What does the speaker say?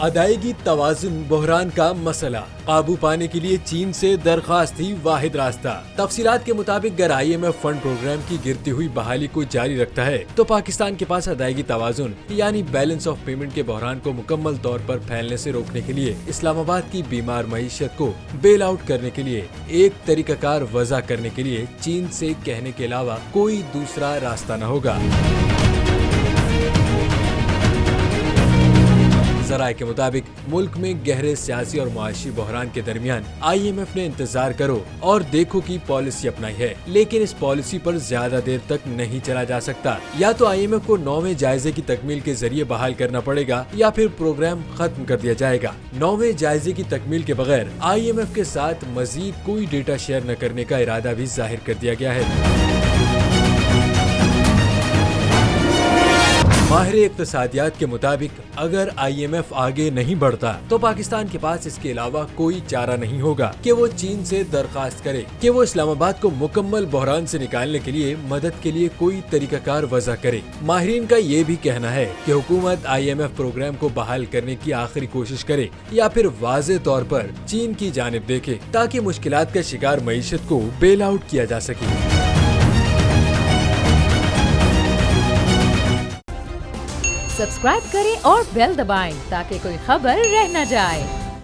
ادائیگی توازن بحران کا مسئلہ، قابو پانے کے لیے چین سے درخواست ہی واحد راستہ۔ تفصیلات کے مطابق اگر IMF فنڈ پروگرام کی گرتی ہوئی بحالی کو جاری رکھتا ہے تو پاکستان کے پاس ادائیگی توازن یعنی بیلنس آف پیمنٹ کے بحران کو مکمل طور پر پھیلنے سے روکنے کے لیے اسلام آباد کی بیمار معیشت کو بیل آؤٹ کرنے کے لیے ایک طریقہ کار وضع کرنے کے لیے چین سے کہنے کے علاوہ کوئی دوسرا راستہ نہ ہوگا۔ ذرائع کے مطابق ملک میں گہرے سیاسی اور معاشی بحران کے درمیان IMF نے انتظار کرو اور دیکھو کی پالیسی اپنائی ہے، لیکن اس پالیسی پر زیادہ دیر تک نہیں چلا جا سکتا۔ یا تو IMF کو 9ویں جائزے کی تکمیل کے ذریعے بحال کرنا پڑے گا یا پھر پروگرام ختم کر دیا جائے گا۔ 9ویں جائزے کی تکمیل کے بغیر IMF کے ساتھ مزید کوئی ڈیٹا شیئر نہ کرنے کا ارادہ بھی ظاہر کر دیا گیا ہے۔ ماہر اقتصادیات کے مطابق اگر IMF آگے نہیں بڑھتا تو پاکستان کے پاس اس کے علاوہ کوئی چارہ نہیں ہوگا کہ وہ چین سے درخواست کرے کہ وہ اسلام آباد کو مکمل بحران سے نکالنے کے لیے مدد کے لیے کوئی طریقہ کار وضع کرے۔ ماہرین کا یہ بھی کہنا ہے کہ حکومت IMF پروگرام کو بحال کرنے کی آخری کوشش کرے یا پھر واضح طور پر چین کی جانب دیکھے تاکہ مشکلات کا شکار معیشت کو بیل آؤٹ کیا جا سکے۔ سبسکرائب کریں اور بیل دبائیں تاکہ کوئی خبر رہ نہ جائے۔